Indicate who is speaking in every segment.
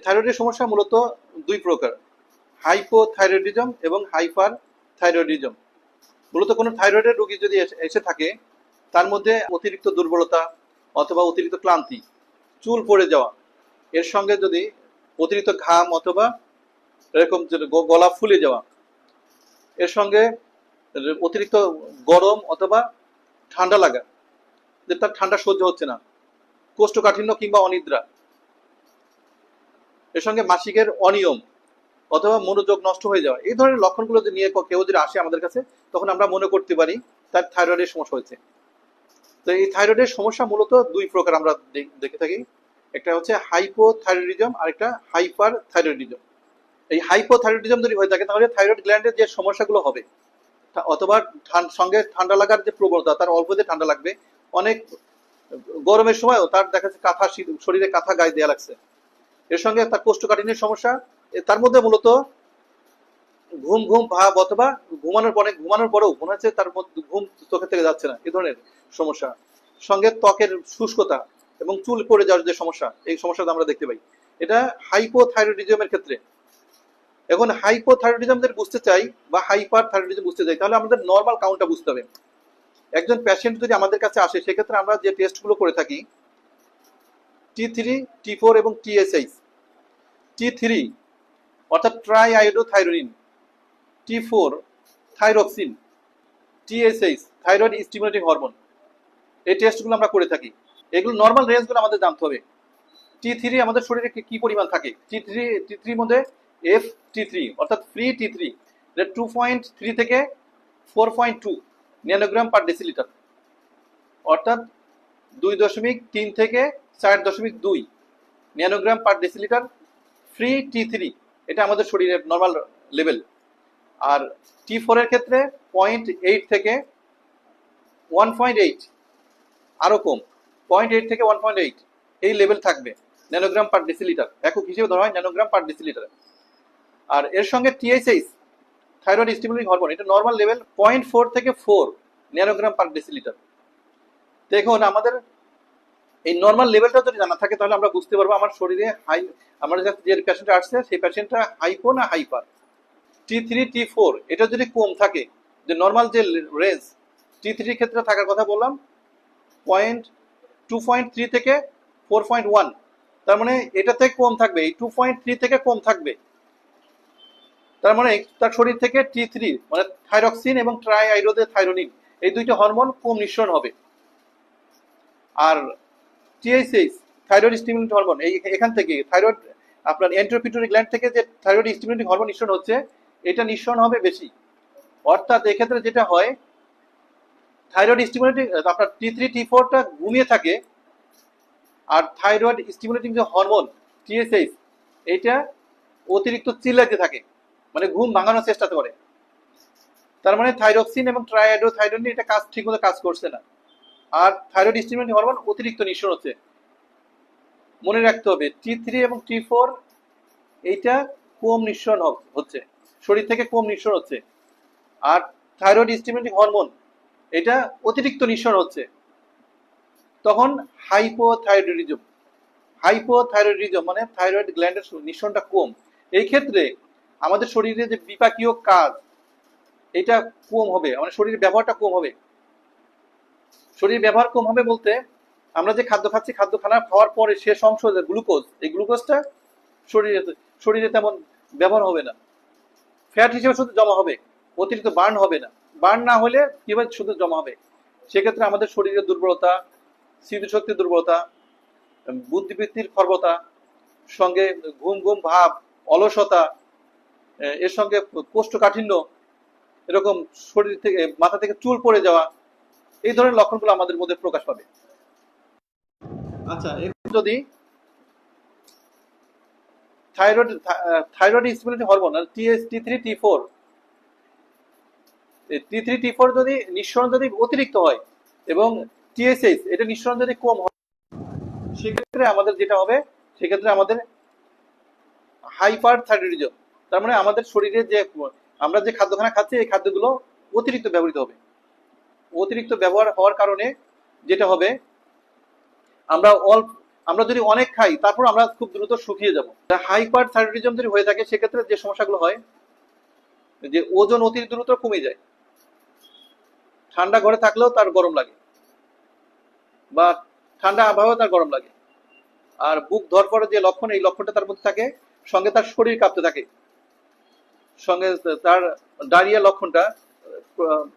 Speaker 1: থাইরয়েডের সমস্যা মূলত দুই প্রকার, হাইপোথাইরয়েডিজম এবং হাইপার থাইরয়েডিজম। মূলত কোনো থাইরয়েডের রোগী যদি এসে থাকে, তার মধ্যে অতিরিক্ত দুর্বলতা অথবা অতিরিক্ত ক্লান্তি, চুল পড়ে যাওয়া, এর সঙ্গে যদি অতিরিক্ত ঘাম অথবা এরকম গলা ফুলে যাওয়া, এর সঙ্গে অতিরিক্ত গরম অথবা ঠান্ডা লাগা, যে তার ঠান্ডা সহ্য হচ্ছে না, কোষ্ঠকাঠিন্য কিংবা অনিদ্রা, এর সঙ্গে মাসিকের অনিয়ম অথবা মনোযোগ নষ্ট হয়ে যাওয়া, এই ধরনের লক্ষণগুলো নিয়ে কেউ যদি আসে আমাদের কাছে, তখন আমরা মনে করতে পারি তার থাইরয়েডের সমস্যা হয়েছে। তো এই থাইরয়েডের সমস্যা মূলত দুই প্রকার আমরা দেখে থাকি, একটা হচ্ছে হাইপোথাইরয়েডিজম আর একটা হাইপার থাইরয়েডিজম। এই হাইপোথাইরয়েডিজম যদি হয়ে থাকে তাহলে থাইরয়েড গ্ল্যান্ডের যে সমস্যাগুলো হবে, অথবা সঙ্গে ঠান্ডা লাগার যে প্রবণতা, তার অল্পতে ঠান্ডা লাগবে, অনেক গরমের সময়ও তার দেখা যাচ্ছে কাঁথা, শরীরে কাঁথা গায়ে দেওয়া লাগছে, এর সঙ্গে তার কোষ্ঠকাঠিন্যের সমস্যা, তার মধ্যে মূলত ঘুম ঘুম ভাব অথবা ঘুমানোর পরেও মনে হচ্ছে তার মধ্যে ঘুম চোখের থেকে যাচ্ছে না, এই ধরনের সমস্যা, সঙ্গে ত্বকের শুষ্কতা এবং চুল পড়ে যাওয়ার যে সমস্যা, এই সমস্যাটা আমরা দেখতে পাই। এটা হাইপোথাইরয়েডিজমের ক্ষেত্রে। এখন হাইপোথাইরয়েডিজম যদি বুঝতে চাই বা হাইপার থাইরয়েডিজম বুঝতে চাই, তাহলে আমাদের নর্মাল কাউন্টটা বুঝতে হবে। একজন পেশেন্ট যদি আমাদের কাছে আসে, সেক্ষেত্রে আমরা যে টেস্টগুলো করে থাকি, T3, T4 এবং TSH। T3 অর্থাৎ try iodothyronine, T4 thyroxine, TSH thyroid stimulating hormone, এই টেস্টগুলো আমরা করে থাকি। এগুলো নর্মাল রেঞ্জগুলো আমাদের জানতে হবে। T3 আমাদের শরীরে কি পরিমাণ থাকে, T3 মধ্যে FT3 অর্থাৎ ফ্রি T3 2.3 থেকে 4.2 ন্যানোগ্রাম পার ডেসিলিটার, অর্থাৎ 2.3 থেকে 4.2 nanogram per decilitre free T3, এটা আমাদের শরীরের নর্মাল লেভেল। আর T4 এর ক্ষেত্রে 0.8 থেকে 1.8, আরো কম, 0.8 থেকে 1.8 এই লেভেল থাকবে ন্যানোগ্রাম পার ডেসিলিটার, একক হিসেবে ধরা হয় ন্যানোগ্রাম পার ডেসিলিটার। আর এর সঙ্গে TSH থাইরয়েড স্টিমুলেটিং হরমোন, এটা নর্মাল লেভেল 0.4 থেকে 4 ন্যানোগ্রাম পার ডেসিলিটার। দেখুন, আমাদের এই নর্মাল লেভেলটা যদি জানা থাকে, তাহলে আমরা বুঝতে পারবো আমার শরীরে আমার যে পেশেন্ট আসছে, সেই পেশেন্টটা হাইপো না হাইপার। T3 T4 এটা যদি কম থাকে, যে নর্মাল যে রেঞ্জ T3 ক্ষেত্রে থাকার কথা বললাম 2.3 থেকে 4.1, তার মানে এটাতে কম থাকবে, এই 2.3 থেকে কম থাকবে, তার মানে তার শরীর থেকে T3 মানে থাইরক্সিন এবং ট্রাই আয়োডোথাইরোনিন, এই দুইটা হরমোন কম নিঃসরণ হবে। আর TSH থাইরয়েড স্টিমুলেটিং হরমোন, এখান থেকে থাইরয়েড আপনার এন্ট্রোপিটুইটারি গ্ল্যান্ড থেকে যে থাইরয়েড স্টিমুলেটিং হরমোন নিঃসরণ হচ্ছে, এটা নিঃসরণ হবে বেশি। অর্থাৎ এক্ষেত্রে যেটা হয়, থাইরয়েড স্টিমুলেটিং আপনার T3 T4টা ঘুমিয়ে থাকে, আর থাইরয়েড স্টিমুলেটিং যে হরমোন TSH এটা অতিরিক্ত চিল্লাইতে থাকে, মানে ঘুম ভাঙানোর চেষ্টা করে। তার মানে থাইরক্সিন এবং ট্রাইআয়োডোথাইরোনিন এটা ঠিকমতো কাজ করছে না, আর থাইরয়েড স্টিমুলেটিং হরমোন অতিরিক্ত নিঃসরণ হচ্ছে। মনে রাখতে হবে T3 এবং T4 এইটা কম নিঃসরণ হচ্ছে, শরীর থেকে কম নিঃসরণ হচ্ছে, আর থাইরয়েড স্টিমুলেটিং হরমোন এটা অতিরিক্ত নিঃসরণ হচ্ছে। তখন হাইপোথাইরয়েডিজম মানে থাইরয়েড গ্ল্যান্ডের নিঃসরণটা কম। এই ক্ষেত্রে আমাদের শরীরে যে বিপাকীয় কাজ, এটা কম হবে, মানে শরীরের ব্যবহারটা কম হবে। শরীর ব্যবহার কম হবে বলতে, আমরা যে খাদ্য খাচ্ছি, খাওয়ার পরে শেষ অংশ যে গ্লুকোজ, এই গ্লুকোজটা শরীরে তেমন ব্যবহার হবে না, ফ্যাট হিসেবে শুধু জমা হবে, অতিরিক্ত বার্ন হবে না। বার্ন না হলে কিভাবে শুধু জমা হবে, সেক্ষেত্রে আমাদের শরীরের দুর্বলতা, স্মৃতিশক্তির দুর্বলতা, বুদ্ধিবৃত্তির খর্বতা, সঙ্গে ঘুম ঘুম ভাব, অলসতা, এর সঙ্গে কোষ্ঠকাঠিন্য, এরকম শরীর থেকে মাথা থেকে চুল পড়ে যাওয়া, এই ধরনের লক্ষণগুলো আমাদের মধ্যে প্রকাশ পাবে। আচ্ছা, এরকম যদি thyroid stimulating hormone T3 T4 যদি নিঃসরণ যদি অতিরিক্ত হয় এবং TSH এটা নিঃসরণ যদি কম হয়, সেক্ষেত্রে আমাদের যেটা হবে, সেক্ষেত্রে আমাদের হাইপার থাইরয়েডিজম, তার মানে আমাদের শরীরে যে আমরা যে খাদ্যখানা খাচ্ছি, এই খাদ্যগুলো অতিরিক্ত ব্যবহৃত হবে। অতিরিক্ত ব্যবহার হওয়ার কারণে যেটা হবে, আমরা যদি অনেক খাই তারপর আমরা খুব দ্রুত শুকিয়ে যাব। হাইপার থাইরয়েডিজম যদি হয়ে থাকে সেক্ষেত্রে যে সমস্যাগুলো হয়, যে ওজন অতি দ্রুত কমে যায়, ঠান্ডা ঘরে থাকলেও তার গরম লাগে, বা ঠান্ডা আবহাওয়া তার গরম লাগে। আর বুক ধরপড়ের যে লক্ষণ, এই লক্ষণটা তার মধ্যে থাকে, সঙ্গে তার শরীর কাঁপতে থাকে, সঙ্গে তার ডায়রিয়া লক্ষণটা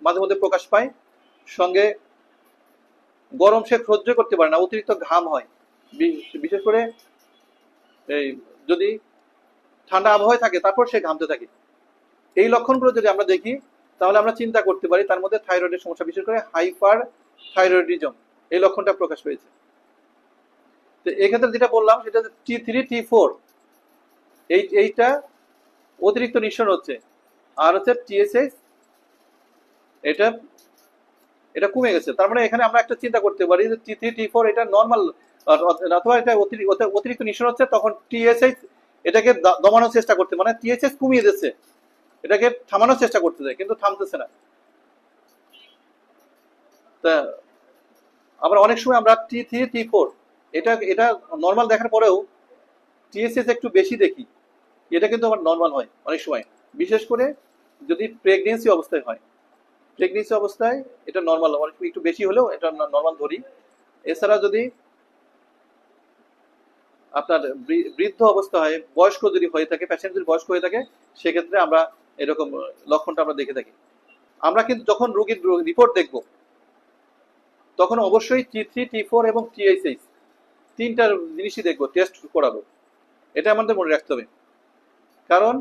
Speaker 1: মাঝে মধ্যে প্রকাশ পায়, সঙ্গে গরম সে সহ্য করতে পারে না, অতিরিক্ত ঘাম হয়, বিশেষ করে এই যদি ঠান্ডা আবহাওয়ায় থাকে তারপর সে ঘামতে থাকে। এই লক্ষণগুলো যদি আমরা দেখি তাহলে আমরা চিন্তা করতে পারি তার মধ্যে থাইরয়েডের সমস্যা, বিশেষ করে হাইপার থাইরয়েডিজম এই লক্ষণটা প্রকাশ পেয়েছে। তো এক্ষেত্রে যেটা বললাম সেটা T3 T4 এইটা অতিরিক্ত নিঃসরণ হচ্ছে, আর হচ্ছে TSH এটা এটা কমে গেছে। তার মানে এখানে আমরা একটা চিন্তা করতে পারি যে T3 T4 এটা নর্মাল, অথবা এটা অতিরিক্ত নিঃসরণ হচ্ছে, তখন TSH এটাকে দমানোর চেষ্টা করতে, মানে TSH কমিয়ে দিচ্ছে, এটাকে থামানোর চেষ্টা করতে যায় কিন্তু থামতেছে না। তা আবার অনেক সময় আমরা T3 T4 এটা নর্মাল দেখার পরেও TSH একটু বেশি দেখি, এটা কিন্তু আবার নর্মাল হয় অনেক সময়, বিশেষ করে যদি প্রেগনেন্সি অবস্থায় হয়। প্রেগনেন্সি অবস্থায় এটা নর্মাল, অনেক একটু বেশি হলেও এটা নর্মাল ধরি। এছাড়া যদি আপনার বৃদ্ধ অবস্থা হয়, বয়স্ক যদি হয়ে থাকে, পেশেন্ট যদি বয়স্ক হয়ে থাকে, সেক্ষেত্রে আমরা এরকম লক্ষণটা আমরা দেখে থাকি। আমরা কিন্তু যখন রোগীর রিপোর্ট দেখব তখন অবশ্যই T3 T4 এবং TSH তিনটার জিনিসই দেখবো, টেস্ট করাবো, এটা আমাদের মনে রাখতে হবে। কারণ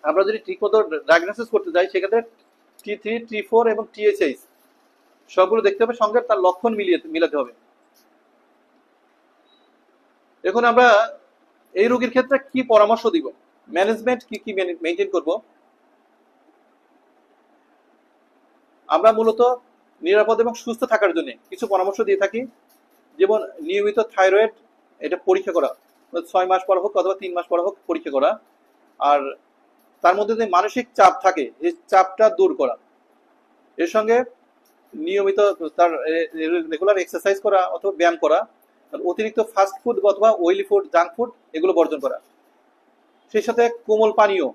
Speaker 1: আমরা যদি ঠিকমতো ডায়াগনোসিস করতে যাই সেক্ষেত্রে T3 T4 এবং TSH সবগুলো দেখতে হবে, সঙ্গে তার লক্ষণ মিলাতে হবে। এখন আমরা এই রোগীর ক্ষেত্রে কি পরামর্শ দিব, ম্যানেজমেন্ট কি কি মেনটেন করব, আমরা মূলত নিরাপদ এবং সুস্থ থাকার জন্য কিছু পরামর্শ দিয়ে থাকি। যেমন নিয়মিত থাইরয়েড এটা পরীক্ষা করা, 6 মাস পর হোক অথবা 3 মাস পর হোক পরীক্ষা করা, আর তার মধ্যে যে মানসিক চাপ থাকে এই চাপটা দূর করা, এর সঙ্গে নিয়মিত তার রেগুলার এক্সারসাইজ করা অথবা ব্যায়াম করা, অতিরিক্ত ফাস্ট ফুড অথবা অয়েলি ফুড, জাঙ্ক ফুড এগুলো বর্জন করা, সেই সাথে কোমল পানীয়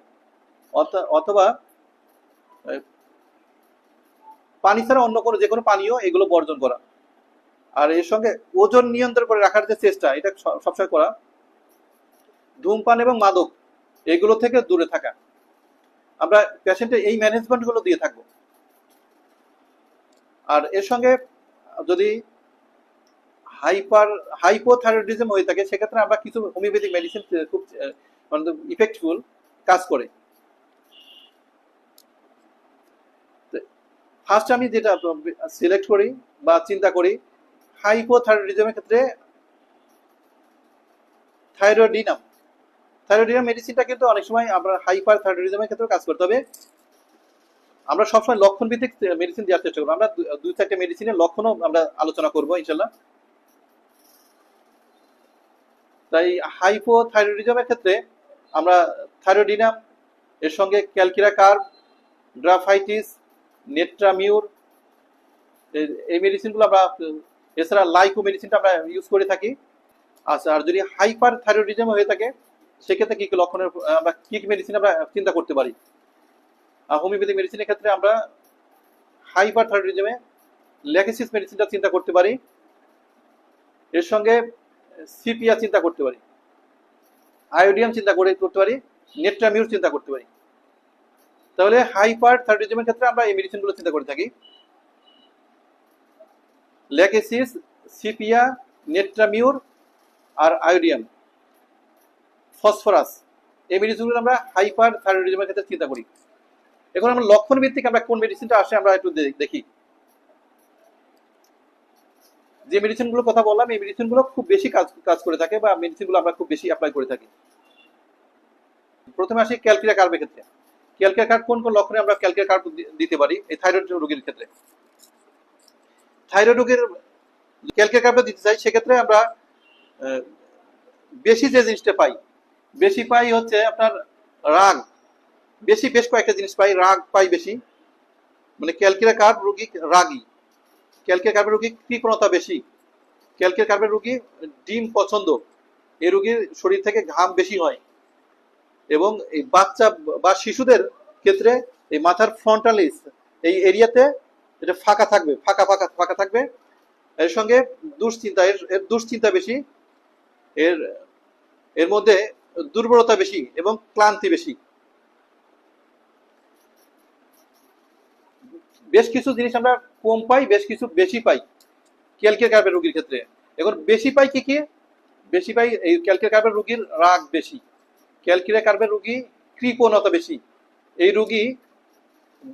Speaker 1: অথবা পানি ছাড়া অন্য কোনো যে কোনো পানীয় এগুলো বর্জন করা, আর এর সঙ্গে ওজন নিয়ন্ত্রণ করে রাখার যে চেষ্টা এটা সবসময় করা, ধূমপান এবং মাদক এগুলো থেকে দূরে থাকা। আমরা পেশেন্টের এই ম্যানেজমেন্ট গুলো দিয়ে থাকবো। আর এর সঙ্গে যদি হাইপোথাইরয়েডিজম হয়ে থাকে সেক্ষেত্রে আমরা কিছু হোমিওপ্যাথিক মেডিসিন খুব ইফেক্টফুল কাজ করে। ফার্স্ট আমি যেটা সিলেক্ট করি বা চিন্তা করি, হাইপোথাইরয়েডিজমের ক্ষেত্রে থাইরয়েডিনাম মেডিসিনটা কিন্তু অনেক সময় আমরা হাইপার থাইরয়েডিজমের ক্ষেত্রে কাজ করতে হবে। আমরা সবসময় লক্ষণ ভিত্তিক মেডিসিন দেওয়ার চেষ্টা করবো। আমরা 2-4টা মেডিসিনের লক্ষণও আমরা আলোচনা করবো ইনশাল্লাহ। তাই হাইপোথাইরয়েডিজমের ক্ষেত্রে আমরা থাইরয়েডিনাম, এর সঙ্গে ক্যালকিরা কার্ব, গ্রাফাইটিস, নেট্রামিউর এই মেডিসিনগুলো আমরা, এছাড়া লাইকো মেডিসিনটা আমরা ইউজ করে থাকি। আচ্ছা, আর যদি হাইপার থাইরয়েডিজম হয়ে থাকে সেক্ষেত্রে কি কি লক্ষণের আমরা কি কি মেডিসিন আমরা চিন্তা করতে পারি। হোমিওপ্যাথিক মেডিসিনের ক্ষেত্রে আমরা হাইপার থাইরয়েডিজমে ল্যাকেসিস মেডিসিনটা চিন্তা করতে পারি, এর সঙ্গে সিপিয়া চিন্তা করতে পারি, আয়োডিয়াম চিন্তা করতে পারি, নেট্রামিউর চিন্তা করতে পারি। তাহলে হাইপার থাইরয়েডিজমের ক্ষেত্রে আমরা এই মেডিসিনগুলো চিন্তা করে থাকি, ল্যাকেসিস, সিপিয়া, নেট্রামিউর আর আয়োডিয়াম, ফসফরাস, এই মেডিসিনগুলো আমরা হাইপার থাইরয়েডিজমের ক্ষেত্রে চিন্তা করি। এখন আমরা লক্ষণ ভিত্তিক আমরা কোন মেডিসিনটা আসে আমরা একটু দেখি। যে মেডিসিনগুলো কথা বললাম এই মেডিসিনগুলো খুব বেশি কাজ করে থাকে, বা মেডিসিনগুলো আমরা খুব বেশি অ্যাপ্লাই করে থাকি। প্রথমে আসি ক্যালকিরা কার্বের ক্ষেত্রে। ক্যালকিরা কার্ব কোন কোন লক্ষণে আমরা ক্যালকিরা কার্ব দিতে পারি এই থাইরয়েড রোগীর ক্ষেত্রে। থাইরয়েড রোগীর ক্যালকিরা কার্বটা দিতে চাই সেক্ষেত্রে আমরা বেশি যে জিনিসটা পাই হচ্ছে আপনার রাগ, বেশ কয়েকটা জিনিস পাই, রাগ পাই বেশি, মানে ক্যালকিরা কার্ব রোগী রাগী, ক্যালকিরা কার্ব রোগী কৃপণতা বেশি, ক্যালকের কার্পেট রোগী ডিম পছন্দ, এই রোগীর শরীর থেকে ঘাম বেশি হয়, এবং এই বাচ্চা বা শিশুদের ক্ষেত্রে এই মাথার ফ্রন্টালিস এই এরিয়াতে এটা ফাঁকা থাকবে, ফাঁকা ফাঁকা ফাঁকা থাকবে। এর সঙ্গে দুশ্চিন্তা, এর দুশ্চিন্তা বেশি, এর এর মধ্যে দুর্বলতা বেশি এবং ক্লান্তি বেশি। বেশ কিছু জিনিস আমরা কম পাই, বেশ কিছু বেশি পাই ক্যালকের কার্পেট রোগীর ক্ষেত্রে। এখন বেশি পাই কি কি? বেশি পাই এই ক্যালকের কার্পেট রোগীর রাগ বেশি, ক্যালকের কার্পেট রোগী কৃপণতা বেশি, এই রোগী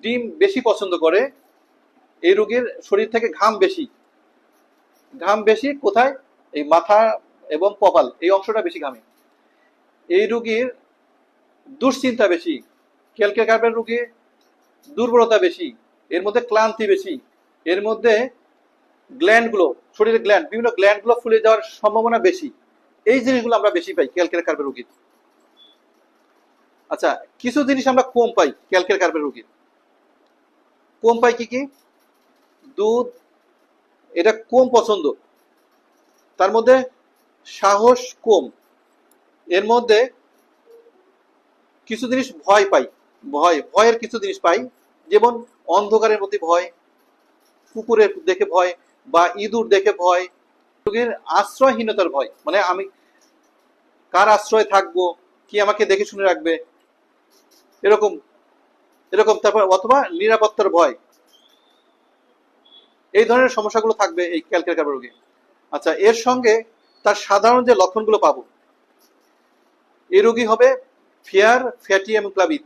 Speaker 1: ডিম বেশি পছন্দ করে, এই রোগীর শরীর থেকে ঘাম বেশি, ঘাম বেশি কোথায়? এই মাথা এবং কপাল এই অংশটা বেশি ঘামে। এই রোগীর দুশ্চিন্তা বেশি, ক্যালকের কার্পেট রোগীর দুর্বলতা বেশি, এর মধ্যে ক্লান্তি বেশি, এর মধ্যে গ্ল্যান্ডগুলো, শরীরের গ্ল্যান্ড, বিভিন্ন গ্ল্যান্ডগুলো ফুলে যাওয়ার সম্ভাবনা বেশি। এই জিনিসগুলো আমরা বেশি পাই ক্যালকের কার্পেট রোগীর। আচ্ছা, কিছু জিনিস আমরা কম পাই ক্যালকের কার্পেট রোগীর। কম পাই কি কি? দুধ এটা কম পছন্দ, তার মধ্যে সাহস কম, এর মধ্যে কিছু জিনিস ভয় পাই, ভয়ের কিছু জিনিস পাই, যেমন অন্ধকারের মধ্যে ভয়, কুকুরের দেখে ভয়, বা ইঁদুর দেখে ভয়, রোগীর আশ্রয়হীনতার ভয়, মানে আমি কার আশ্রয় থাকবো, কি আমাকে দেখে শুনে রাখবে, এরকম এরকম তারপর অথবা নিরাপত্তার ভয়, এই ধরনের সমস্যাগুলো থাকবে এই ক্যালকের কার্পেট রোগী। আচ্ছা, এর সঙ্গে তার সাধারণ যে লক্ষণগুলো পাবো, এই রোগী হবে ফেয়ার, ফ্যাটি এবং ক্লাবি,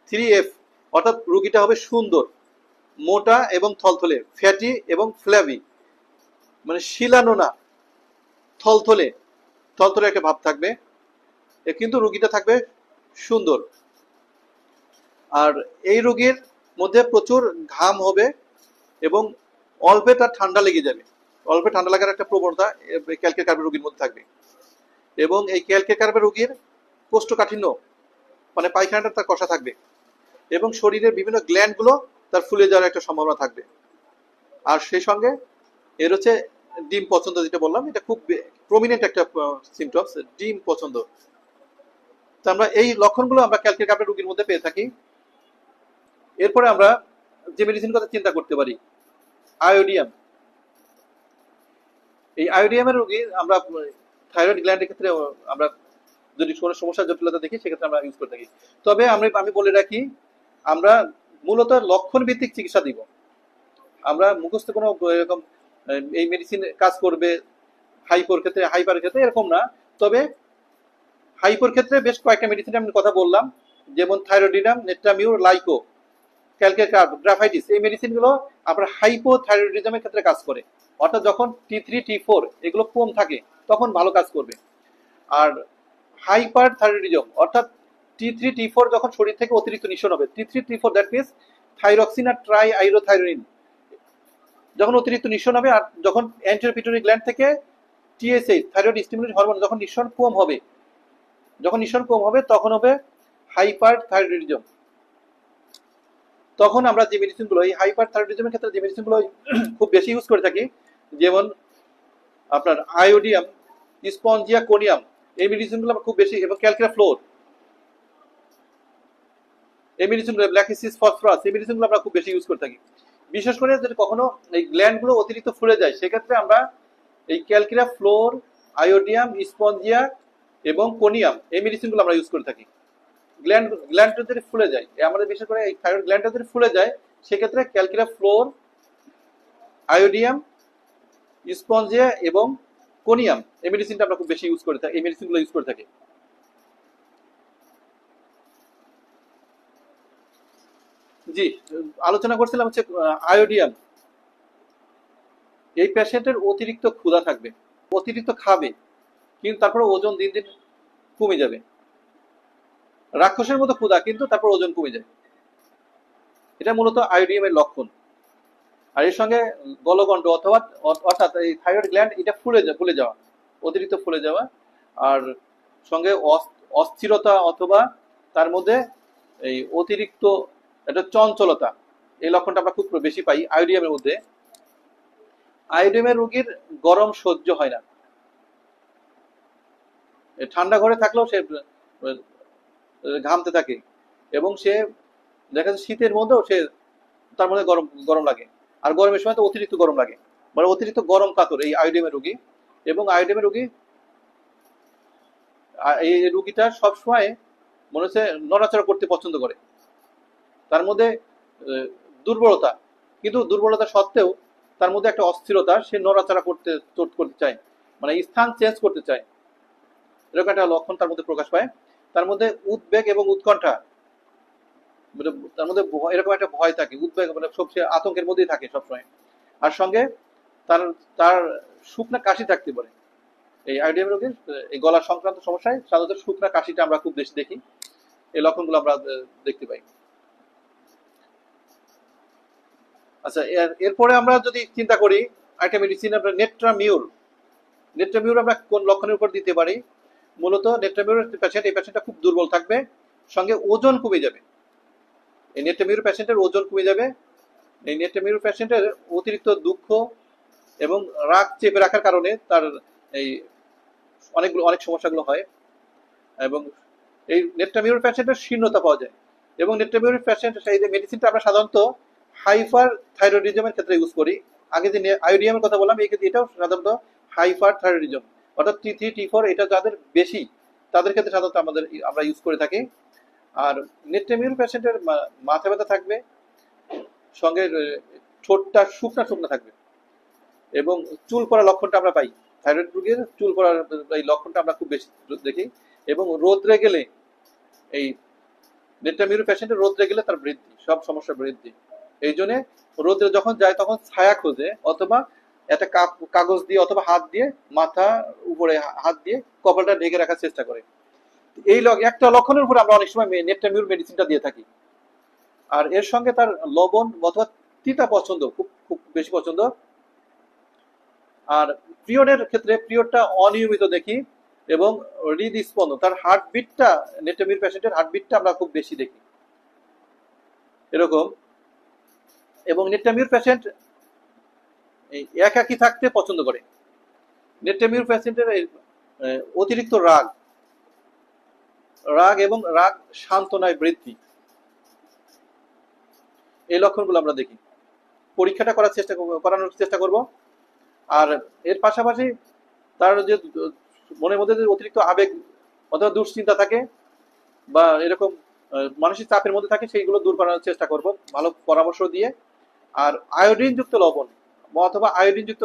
Speaker 1: 3F, অর্থাৎ রোগীটা হবে সুন্দর, মোটা এবং থলথলে, ফ্যাটি এবং ফ্ল্যাবি, মানে শিলানো না, থলথলে থলথলে একটা ভাব থাকবে, কিন্তু রোগীটা থাকবে সুন্দর। আর এই রোগীর মধ্যে প্রচুর ঘাম হবে এবং অল্পে তার ঠান্ডা লেগে যাবে, অল্পে ঠান্ডা লাগার একটা প্রবণতা ক্যালকের কার্পেট রোগীর মধ্যে থাকবে। এবং এই ক্যালকের কার্পেট রোগীর কোষ্ঠকাঠিন্য, মানে পায়খানাটা তার কষা থাকবে, এবং শরীরের বিভিন্ন গ্ল্যান্ডগুলো তার ফুলে যাওয়ার একটা সম্ভাবনা থাকবে। আর সেই সঙ্গে এর হচ্ছে ডিম পছন্দ, যেটা বললাম, এটা খুব প্রমিনেন্ট একটা সিমটমস, ডিম পছন্দ। তো আমরা এই লক্ষণগুলো আমরা ক্যালকের কার্পেট রোগীর মধ্যে পেয়ে থাকি। এরপরে আমরা যে মেডিসিন কথা চিন্তা করতে পারি, আয়োডিয়াম। এই আয়োডিয়ামের রোগী আমরা থাইরয়েড গ্ল্যান্ডের ক্ষেত্রে আমরা যদি কোনো সমস্যা জটিলতা দেখি, সেক্ষেত্রে আমরা ইউজ করে থাকি। তবে আমি বলে রাখি, আমরা মূলত লক্ষণ ভিত্তিক চিকিৎসা দিব। আমরা মুখস্থ কোনো এরকম এই মেডিসিন কাজ করবে হাইপোর ক্ষেত্রে, হাইপার ক্ষেত্রে এরকম না। তবে হাইপোর ক্ষেত্রে বেশ কয়েকটা মেডিসিন আমি কথা বললাম, যেমন থাইরয়েডিনাম, নেট্রামিউর, লাইকো, ক্যালকের কার্ব, গ্রাফাইটিস, এই মেডিসিনগুলো আপনার হাইপোথাইরয়েডিজমের ক্ষেত্রে কাজ করে, অর্থাৎ যখন T3 T4 এগুলো কম থাকে তখন ভালো কাজ করবে। আর হাইপার থাইরয়েডিজম অর্থাৎ T3 T4 যখন শরীর থেকে অতিরিক্ত নিঃসরণ হবে, T3 T4 that means thyroxine আর ট্রাই আইরোথাইরোইন যখন অতিরিক্ত নিঃসরণ হবে, আর যখন অ্যান্টেরিয়র পিটুইটারি গ্ল্যান্ড থেকে TSH থাইরয়েড স্টিমুলেটিং হরমোন যখন নিঃসরণ কম হবে, তখন হবে হাইপার থাইরয়েডিজম। তখন আমরা যে মেডিসিনগুলো এই হাইপার থাইরয়েডিজমের ক্ষেত্রে যে মেডিসিনগুলো খুব বেশি ইউজ করে থাকি, যেমন আপনার আয়োডিয়াম, স্পঞ্জিয়া, কোনিয়াম, এই মেডিসিনগুলো আমরা খুব বেশি, এবং ক্যালকেরা ফ্লোর, এই মেডিসিনগুলো, ব্ল্যাকিসিস ফসফরাস, এই মেডিসিনগুলো আমরা খুব বেশি ইউজ করে থাকি। বিশেষ করে যদি কখনো এই গ্ল্যান্ডগুলো অতিরিক্ত ফুলে যায়, সেক্ষেত্রে আমরা এই ক্যালকেরা ফ্লোর, আয়োডিয়াম, স্পঞ্জিয়া এবং কোনিয়াম, এই মেডিসিনগুলো আমরা ইউজ করে থাকি। গ্ল্যান্ডটা যদি ফুলে যায়, আমাদের বিশেষ করে এই থাইরয়েড গ্ল্যান্ডটা যদি ফুলে যায়, সেক্ষেত্রে ক্যালকেরা ফ্লোর, আয়োডিয়াম, স্পঞ্জিয়া এবং কোনিয়াম, এই মেডিসিনটা আমরা খুব বেশি ইউজ করে থাকি, এই মেডিসিনগুলো ইউজ করে থাকি। জি, আলোচনা করছিলাম হচ্ছে আয়োডিয়াম। এই পেশেন্টের অতিরিক্ত ক্ষুধা থাকবে, অতিরিক্ত খাবে, কিন্তু তারপরে ওজন দিন দিন কমে যাবে, রাক্ষসের মতো ক্ষুধা, কিন্তু তারপর ওজন কমে যায়। এটা মূলত আয়োডিয়ামের লক্ষণ। আর এর সঙ্গে গলগণ্ড অথবা অর্থাৎ এই থাইরয়েড গ্ল্যান্ড এটা ফুলে যাওয়া, অতিরিক্ত ফুলে যাওয়া, আর সঙ্গে অস্থিরতা অথবা তার মধ্যে এই অতিরিক্ত একটা চঞ্চলতা, এই লক্ষণটা আমরা খুব বেশি পাই আয়োডিয়ামের মধ্যে। আয়োডিয়ামের রোগীর গরম সহ্য হয় না, ঠান্ডা ঘরে থাকলেও সে ঘামতে থাকে, এবং সে দেখা যাচ্ছে শীতের মধ্যেও সে তার মধ্যে গরম গরম লাগে, আর গরমের সময় তো অতিরিক্ত গরম লাগে, মানে অতিরিক্ত গরম কাতর এই আয়োডিয়ামের রোগী। এবং আয়োডিয়ামের রোগী, এই রোগীটা সবসময় মনে হচ্ছে নড়াচড়া করতে পছন্দ করে, তার মধ্যে দুর্বলতা, কিন্তু দুর্বলতা সত্ত্বেও তার মধ্যে একটা অস্থিরতা, সে নড়াচড়া করতে চায়, মানে স্থান চেঞ্জ করতে চায়, এরকম একটা লক্ষণ তার মধ্যে প্রকাশ পায়। তার মধ্যে উদ্বেগ এবং উৎকণ্ঠা, মানে তার মধ্যে এরকম একটা ভয় থাকে, উদ্বেগ মানে সবচেয়ে আতঙ্কের মধ্যেই থাকে সবসময়। আর সঙ্গে তার তার শুকনা কাশি থাকতে পারে। এই আইডিএম রোগীর এই গলা সংক্রান্ত সমস্যায় সাধারণত শুকনা কাশিটা আমরা খুব বেশি দেখি, এই লক্ষণগুলো আমরা দেখতে পাই। আচ্ছা, এরপরে আমরা যদি চিন্তা করি একটা মেডিসিন, আমরা নেট্রামিউর আমরা কোন লক্ষণের উপর দিতে পারি? মূলত নেট্রামিউর পেশেন্ট, এই পেশেন্টটা খুব দুর্বল থাকবে, সঙ্গে ওজন কমে যাবে। এই নেট্রামিউর পেশেন্টের ওজন কমে যাবে। এই নেট্রামিউর পেশেন্টের অতিরিক্ত দুঃখ এবং রাগ চেপে রাখার কারণে তার এই অনেক সমস্যাগুলো হয়। এবং এই নেট্রামিউর পেশেন্টের শীর্ণতা পাওয়া যায়। এবং নেট্রামিউর পেশেন্ট, এই যে মেডিসিনটা আমরা সাধারণত হাইপার থাইরয়েডিজমের ক্ষেত্রে ইউজ করি। আগে যে আয়োডিয়ামের কথা বললাম, এই ক্ষেত্রে এটাও সাধারণত হাইপার থাইরয়েডিজম, অর্থাৎ T3 T4 এটা যাদের বেশি, তাদের ক্ষেত্রে সাধারণত আমরা ইউজ করে থাকি। আর নেট্রামিউর পেশেন্টের মাথা ব্যথা থাকবে, সঙ্গে ঠোঁটটা শুকনা শুকনা থাকবে, এবং চুল পড়া লক্ষণটা আমরা পাই। থাইরয়েড রোগীর চুল পড়ার এই লক্ষণটা আমরা খুব বেশি দেখি। এবং রোদ্রে গেলে, এই নেট্রামিউর পেশেন্টের রোদ্রে গেলে তার বৃদ্ধি, সব সমস্যা বৃদ্ধি। এই জন্য রোদ্রে যখন যায় তখন ছায়া খোঁজে, অথবা একটা কাগজ দিয়ে অথবা হাত দিয়ে, মাথা উপরে হাত দিয়ে কপালটা ঢেকে রাখার চেষ্টা করে। এই একটা লক্ষণের উপর আমরা অনেক সময় নেট্রামিউর মেডিসিনটা দিয়ে থাকি। আর এর সঙ্গে তার লবণ অথবা তিতা পছন্দ, খুব খুব বেশি পছন্দ। আর পিরিয়ডের ক্ষেত্রে পিরিয়ডটা অনিয়মিত দেখি, এবং হৃদস্পন্দন, তার হার্টবিটটা, নেট্রামিউর পেশেন্টের হার্টবিটটা আমরা খুব বেশি দেখি এরকম। এবং নেট্রামিউর পেশেন্ট একাকী থাকতে পছন্দ করে। নেট্রামিউর পেশেন্টের অতিরিক্ত রাগ এবং রাগ সান্ত্বনায় বৃদ্ধি, এই লক্ষণগুলো আমরা দেখি। পরীক্ষাটা করানোর চেষ্টা করব। আর এর পাশাপাশি তার যে মনের মধ্যে যে অতিরিক্ত আবেগ অথবা দুশ্চিন্তা থাকে, বা এরকম মানসিক চাপের মধ্যে থাকে, সেইগুলো দূর করানোর চেষ্টা করব ভালো পরামর্শ দিয়ে। আর আয়োডিনযুক্ত লবণ অথবা আয়োডিনযুক্ত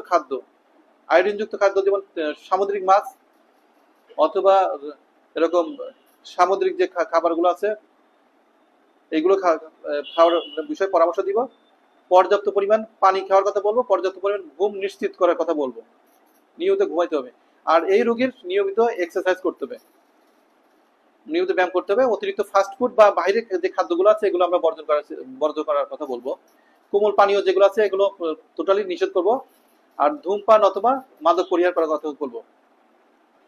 Speaker 1: খাদ্য, যেমন সামুদ্রিক মাছ অথবা এরকম সামুদ্রিক যে খাবারগুলো আছে, এইগুলো খাওয়ার বিষয়ে পরামর্শ দিব। পর্যাপ্ত পরিমাণ পানি খাওয়ার কথা বলবো, পর্যাপ্ত পরিমাণ ঘুম নিশ্চিত করার কথা বলবো, নিয়মিত ঘুমাইতে হবে। আর এই রোগীর নিয়মিত এক্সারসাইজ করতে হবে, নিয়মিত ব্যায়াম করতে হবে। অতিরিক্ত ফাস্ট ফুড বা বাইরের যে খাদ্যগুলো আছে, এগুলো আমরা বর্জন করার কথা বলবো। কোমল পানীয় যেগুলো আছে, এগুলো টোটালি নিষেধ করব। আর ধূমপান অথবা মাদক পরিহার করার কথা বলবো।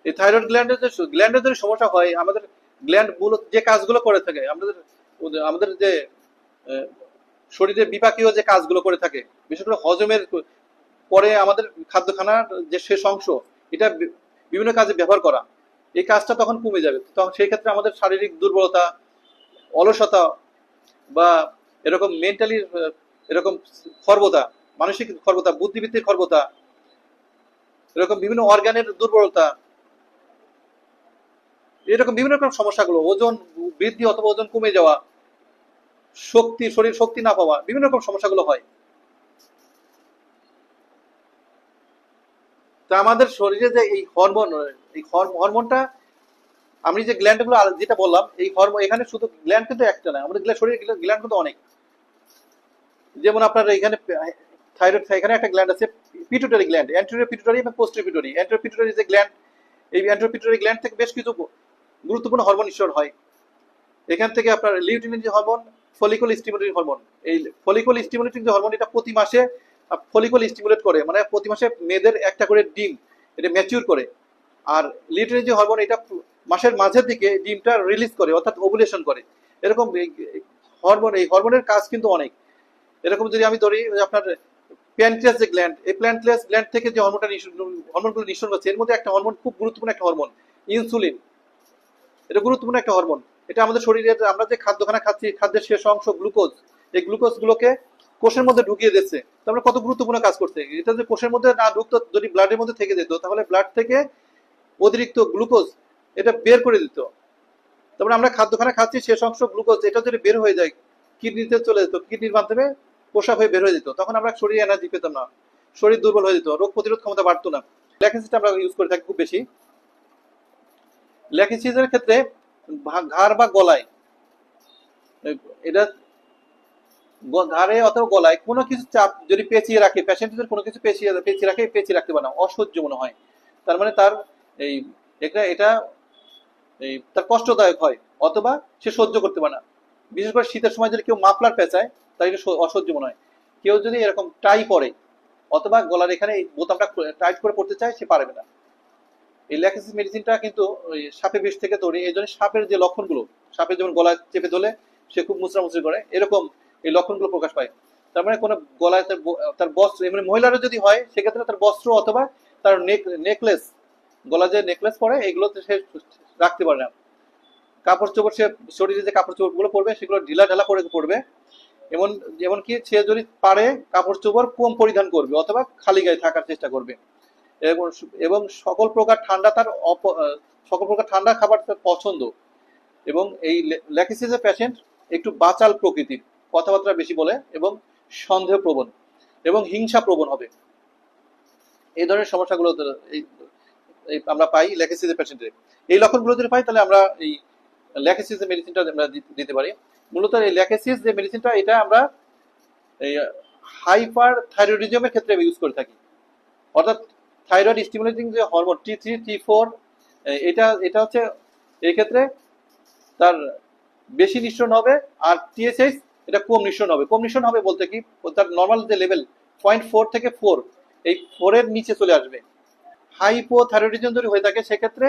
Speaker 1: এই থাইরয়েড গ্ল্যান্ডের যদি সমস্যা হয়, আমাদের গ্ল্যান্ড মূলত যে কাজগুলো করে থাকে, আমাদের যে শরীরের বিপাকীয় যে কাজগুলো করে থাকে, বিশেষ করে হজমের পরে আমাদের খাদ্যখানার যে শেষ অংশ, এটা বিভিন্ন কাজে ব্যবহার করা, এই কাজটা তখন কমে যাবে। তখন সেই ক্ষেত্রে আমাদের শারীরিক দুর্বলতা, অলসতা, বা এরকম মেন্টালি এরকম খর্বতা, মানসিক খর্বতা, বুদ্ধিবৃত্তির খর্বতা, এরকম বিভিন্ন অর্গানের দুর্বলতা, এরকম বিভিন্ন রকম সমস্যাগুলো, ওজন বৃদ্ধি অথবা ওজন কমে যাওয়া, শরীর শক্তি না পাওয়া, বিভিন্ন রকম সমস্যাগুলো হয়। তা আমাদের শরীরে যে এই হরমোনটা, আমি যে গ্ল্যান্ডগুলো যেটা বললাম, এই হরমোন, এখানে শুধু গ্ল্যান্ড কিন্তু একটা না, আমাদের শরীরে গ্ল্যান্ড কিন্তু অনেক। যেমন আপনার এখানে থাইরয়েড, এখানে একটা গ্ল্যান্ড আছে, পিটুটারি গ্ল্যান্ড, অ্যান্টেরিয়র পিটুটারি এবং পোস্টেরিয়র পিটুটারি। অ্যান্টেরিয়র পিটুটারি যে গ্ল্যান্ড, এই অ্যান্টেরিয়র পিটুটারি গ্ল্যান্ড থেকে বেশ কিছু গুরুত্বপূর্ণ হরমোন নিঃসরণ হয়। এখান থেকে আপনার লিউটিনিন যে হরমোন, ফলিকল স্টিমুলেটিং হরমোন, এই ফলিকল স্টিমুলেটিং যে হরমোন, এটা প্রতি মাসে ফলিকল স্টিমুলেট করে, মানে প্রতি মাসে মেয়েদের একটা করে ডিম এটা ম্যাচিউর করে। আর লিউটিনিন যে হরমোন, এটা মাসের মাঝের দিকে ডিমটা রিলিজ করে, অর্থাৎ ওভুলেশন করে। এরকম এই হরমোনের কাজ কিন্তু অনেক। এরকম যদি আমি ধরি, আপনার প্যানক্রিয়াস যে গ্ল্যান্ড, এই প্যানক্রিয়াস গ্ল্যান্ড থেকে যে হরমোনগুলো নিঃসরণ করছে, এর মধ্যে একটা হরমোন খুব গুরুত্বপূর্ণ একটা হরমোন, ইনসুলিন। এটা গুরুত্বপূর্ণ একটা হরমোন। এটা আমাদের শরীরের, আমরা যে খাদ্যখানা খাচ্ছি, খাদ্যের শেষ অংশ গ্লুকোজ, এই গ্লুকোজ গুলোকে কোষের মধ্যে ঢুকিয়ে দিচ্ছে। তারপরে কত গুরুত্বপূর্ণ কাজ করছে। এটা যদি কোষের মধ্যে না ঢুকতো, যদি ব্লাডের মধ্যে থেকে যেত, তাহলে ব্লাড থেকে অতিরিক্ত গ্লুকোজ এটা বের করে দিত। তারপরে আমরা খাদ্যখানা খাচ্ছি, শেষ অংশ গ্লুকোজ এটা যদি বের হয়ে যায়, কিডনিতে চলে যেত, কিডনির মাধ্যমে প্রসাব হয়ে বের হয়ে যেত, তখন আমরা শরীরে এনার্জি পেতাম না, শরীর দুর্বল হয়ে যেত, রোগ প্রতিরোধ ক্ষমতা বাড়তো না। ল্যাকটিসিসটা আমরা ইউজ করে থাকি খুব বেশি। ল্যাকটিসিসের ক্ষেত্রে ঘাড় বা গলায়, এটা ঘাড়ে অথবা গলায় কোনো কিছু চাপ যদি পেঁচিয়ে রাখে, পেশেন্টের কোনো কিছু পেঁচিয়ে রাখে, পেঁচিয়ে রাখতে পারে না, অসহ্য মনে হয়, তার মানে তার এই এটা এই তার কষ্টদায়ক হয়, অথবা সে সহ্য করতে পারে না। বিশেষ করে শীতের সময় যদি কেউ মাফলার পেঁচায়, তার এটা অসহ্য মনে হয়। কেউ যদি এরকম টাই পরে, অথবা গলার এখানে এই বোতামটা টাইট করে পড়তে চায়, সে পারবে না। এই ল্যাকটিসিস মেডিসিনটা কিন্তু ওই সাপে বিষ থেকে তৈরি। এই জন্য সাপের যে লক্ষণগুলো, সাপের যেমন গলায় চেপে ধরলে সে খুব মুচড়ামুচড়ি করে, এরকম এই লক্ষণগুলো প্রকাশ পায়। তার মানে কোনো গলায় তার বস্ত্র, এমনি মহিলারও যদি হয়, সেক্ষেত্রে তার বস্ত্র অথবা তার নেকলেস, গলা যে নেকলেস পরে, এইগুলো সে রাখতে পারে না। কাপড় চোপড়, সে শরীরে যে কাপড় চোপড় গুলো পরবে, সেগুলো ঢিলা ঢালা করে পরবে। এমনকি সে যদি পারে কাপড় চোপড় কম পরিধান করবে, অথবা খালি গায়ে থাকার চেষ্টা করবে। এবং সকল প্রকার ঠান্ডা খাবার তার পছন্দ। এবং এই ল্যাকটিসিসের পেশেন্ট একটু বাচাল প্রকৃতির, কথাবার্তা বেশি বলে, এবং সন্দেহ প্রবণ এবং হিংসা প্রবণ হবে। এই ধরনের সমস্যাগুলো আমরা পাই ল্যাকটিসিসের পেশেন্টের। এই লক্ষণগুলো যদি পাই, তাহলে আমরা এই ল্যাকটিসিসের মেডিসিনটা আমরা দিতে পারি। মূলত এই ল্যাকটিসিস যে মেডিসিনটা, এটা আমরা এই হাইপার থাইরয়েডিজমের ক্ষেত্রে ইউজ করে থাকি। অর্থাৎ থাইরয়েড স্টিমুলেটিং যে হরমোন T3 T4, এটা হচ্ছে এই ক্ষেত্রে তার বেশি নিঃসরণ হবে, আর TSH এটা কম নিঃসরণ হবে। কম নিঃসরণ হবে বলতে কি, তার নর্মাল যে লেভেল 0.4 থেকে 4, এই 4 এর নিচে চলে আসবে। হাইপোথাইরয়েডিজম যদি হয়ে থাকে, সেক্ষেত্রে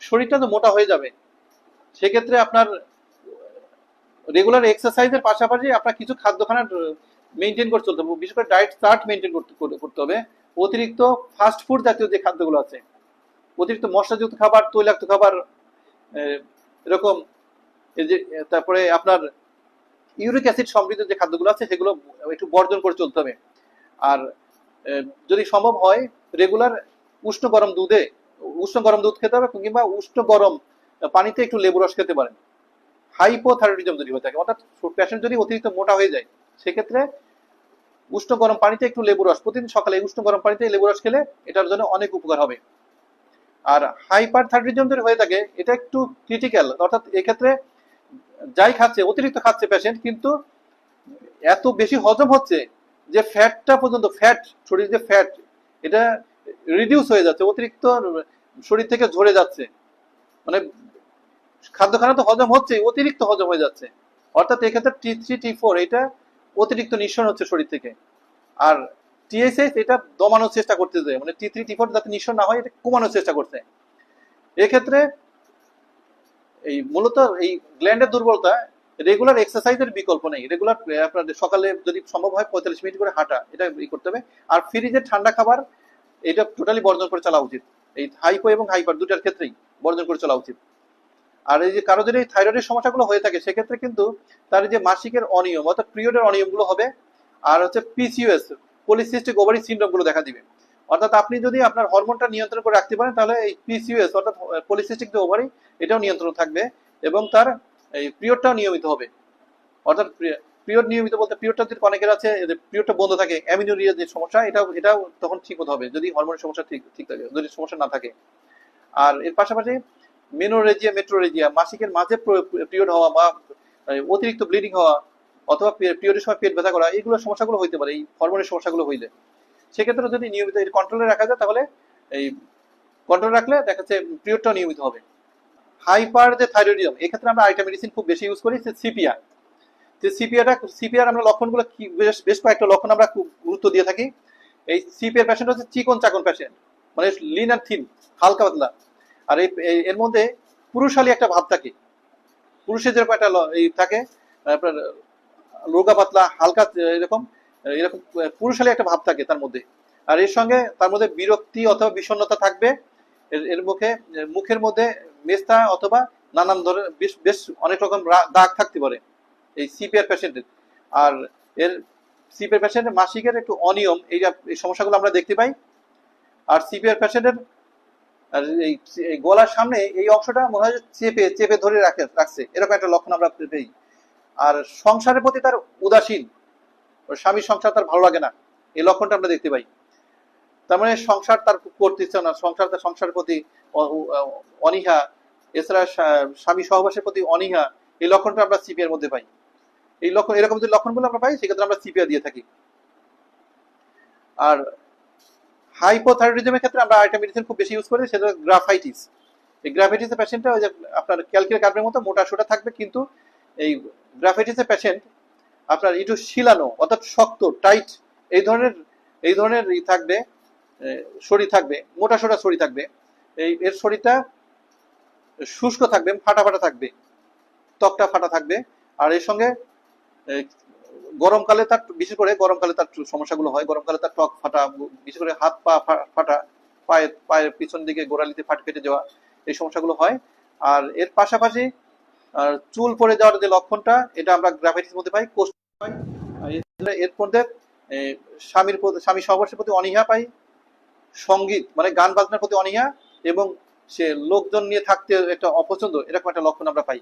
Speaker 1: শরীরটা তো মোটা হয়ে যাবে। সেক্ষেত্রে আপনার রেগুলার এক্সারসাইজের পাশাপাশি আপনার কিছু খাদ্যখানা মেনটেন করে চলতে হবে। বিশেষ করে ডায়েট চার্ট মেনটেন করতে হবে। অতিরিক্ত ফাস্ট ফুড জাতীয় যে খাদ্যগুলো আছে, অতিরিক্ত মশলাযুক্ত খাবার, তৈলাক্ত খাবার, এরকম, এই যে তারপরে আপনার ইউরিক অ্যাসিড সমৃদ্ধ যে খাদ্যগুলো আছে, সেগুলো একটু বর্জন করে চলতে হবে। আর যদি সম্ভব হয়, রেগুলার উষ্ণ গরম দুধ খেতে হবে, কিংবা উষ্ণ গরম পানিতে একটু লেবু রস খেতে পারেন। হাইপোথাইরয়েডিজম যদি হয়ে থাকে, অর্থাৎ পেশেন্ট যদি অতিরিক্ত মোটা হয়ে যায়, সেক্ষেত্রে উষ্ণ গরম পানিতে একটু লেবু রস, প্রতিদিন সকালে উষ্ণ গরম পানিতে লেবু রস খেলে এটার জন্য অনেক উপকার হবে। আর হাইপার থাইরয়েডিজম যদি হয়ে থাকে, এটা একটু ক্রিটিক্যাল, অর্থাৎ এক্ষেত্রে যাই খাচ্ছে, অতিরিক্ত খাচ্ছে পেশেন্ট, কিন্তু এত বেশি হজম হচ্ছে যে ফ্যাটটা পর্যন্ত, শরীরে যে ফ্যাট, এটা রিডিউস হয়ে যাচ্ছে, অতিরিক্ত শরীর থেকে ঝরে যাচ্ছে। মানে খাদ্যখানা তো হজম হচ্ছে, অতিরিক্ত হজম হয়ে যাচ্ছে। অর্থাৎ এক্ষেত্রে T3 T4 এটা অতিরিক্ত নিঃসরণ হচ্ছে শরীর থেকে। আর TSH এটা দমানোর চেষ্টা করতেছে, মানে T3 T4 যাতে নিঃসরণ না হয়, এটা কমানোর চেষ্টা করছে। এক্ষেত্রে এই মূলত এই গ্ল্যান্ডের দুর্বলতা, রেগুলার এক্সারসাইজের বিকল্প নেই। রেগুলার আপনার সকালে যদি সম্ভব হয় 45 মিনিট করে হাঁটা, এটা করতে হবে। আর ফ্রিজের ঠান্ডা খাবার, এটা টোটালি বর্জন করে চলা উচিত। এই হাইপো এবং হাইপার দুটার ক্ষেত্রেই বর্জন করে চলা উচিত। আর এই যে কারো যদি থাইরয়েডের সমস্যাগুলো হয়ে থাকে, সেক্ষেত্রে কিন্তু তার যে মাসিকের অনিয়ম, অর্থাৎ পিরিয়ডের অনিয়মগুলো হবে। আর হচ্ছে PCOS, পলিসিস্টিক ওভারি সিনড্রোম গুলো দেখা দিবে। অর্থাৎ আপনি যদি আপনার হরমোনটা নিয়ন্ত্রণ করে রাখতে পারেন, তাহলে এই PCOS অর্থাৎ পলিসিস্টিক যে ওভারি, এটাও নিয়ন্ত্রণ থাকবে, এবং তার এই পিরিয়ডটাও নিয়মিত হবে। অর্থাৎ পিরিয়ড নিয়মিত বলতে, পিরিয়ডটা যদি অনেকের আছে পিরিয়ডটা বন্ধ থাকে, অ্যামিনোরিয়া যে সমস্যা, এটাও তখন ঠিক হতে হবে, যদি হরমোনের সমস্যা ঠিক থাকে, যদি সমস্যা না থাকে। আর এর পাশাপাশি মেনোরেজিয়া, মেট্রোরেজিয়া, মাসিকের মাঝে পিরিয়ড হওয়া, বা অতিরিক্ত ব্লিডিং হওয়া, অথবা পিরিয়ডের সময় পেট ব্যথা করা, এইগুলো সমস্যাগুলো হইতে পারে এই হরমোনের সমস্যাগুলো হইলে। সেক্ষেত্রে যদি নিয়মিত কন্ট্রোলে রাখা যায়, তাহলে এই কন্ট্রোল রাখলে দেখা যাচ্ছে পিরিয়ডটাও নিয়মিত হবে। হাইপার যে থাইরয়েডিজম, এক্ষেত্রে আমরা আরেকটা মেডিসিন খুব বেশি ইউজ করি, সিপিআর। যে সিপিআর আমরা লক্ষণগুলো কি, বেশ কয়েকটা লক্ষণ আমরা খুব গুরুত্ব দিয়ে থাকি। এই সিপিআর পেশেন্ট হচ্ছে চিকন চাকন পেশেন্ট, মানে লিন আর থিন, হালকা পাতলা। আর এর মধ্যে পুরুষালী একটা ভাব থাকে, পুরুষের যেরকম একটা এই থাকে, আপনার রোগা পাতলা, হালকা এরকম, এরকম পুরুষালী একটা ভাব থাকে তার মধ্যে। আর এর সঙ্গে তার মধ্যে বিরক্তি অথবা বিষণ্ণতা থাকবে। এর মুখের মধ্যে মেস্তা অথবা নানান ধরনের বেশ বেশ অনেক রকম দাগ থাকতে পারে এই সিপিআর পেশেন্টের। আর এর সিপিআর পেশেন্টের মাসিকের একটু অনিয়ম, এই সমস্যাগুলো আমরা দেখতে পাই। আর সিপিআর পেশেন্টের আর এই গলার সামনে এই অংশটা মনে হয় চেপে চেপে ধরে রাখছে, এরকম একটা লক্ষণ আমরা পাই। আর সংসারের প্রতি তার উদাসীন, স্বামীর সংসার তার ভালো লাগে না, এই লক্ষণটা আমরা দেখতে পাই। তার মানে সংসার তার করতে ইচ্ছে না, সংসারের প্রতি অনীহা, এছাড়া স্বামী সহবাসের প্রতি অনীহা, এই লক্ষণটা আমরা সিপিআর মধ্যে পাই। এই লক্ষণ, এরকম যে লক্ষণগুলো আমরা পাই সেক্ষেত্রে আমরা সিপিআর দিয়ে থাকি। আর হাইপোথাইরয়েডিজমের ক্ষেত্রে আমরা আরেকটা মেডিসিন খুব বেশি ইউজ করি, সেটা গ্রাফাইটিস। এই গ্রাফাইটিসের পেশেন্টটা ওই যে আপনার ক্যালকির কার্বের মতো মোটা সোটা থাকবে, কিন্তু এই গ্রাফাইটিসের পেশেন্ট আপনার একটু শিলানো অর্থাৎ শক্ত টাইট এই ধরনের থাকবে, শরীর থাকবে, মোটা সোটা শরীর থাকবে। এর শরীরটা শুষ্ক থাকবে, ফাটা ফাটা থাকবে, ত্বকটা ফাটা থাকবে। আর এর সঙ্গে গরমকালে তার, বিশেষ করে গরমকালে তার সমস্যাগুলো হয়। গরমকালে তার ত্বক ফাটা, বিশেষ করে হাত পা ফাটা, পায়ের পিছন দিকে গোড়ালিতে ফেটে যাওয়া, এই সমস্যাগুলো হয়। আর এর পাশাপাশি চুল পড়ে যাওয়ার যে লক্ষণটা, এটা আমরা গ্রাফাইটিস মধ্যে পাই, কোষ্ঠ পাই। এর মধ্যে স্বামী সহবাসের প্রতি অনীহা পাই, সঙ্গীত মানে গান বাজনার প্রতি অনীহা, এবং সে লোকজন নিয়ে থাকতে একটা অপছন্দ, এরকম একটা লক্ষণ আমরা পাই।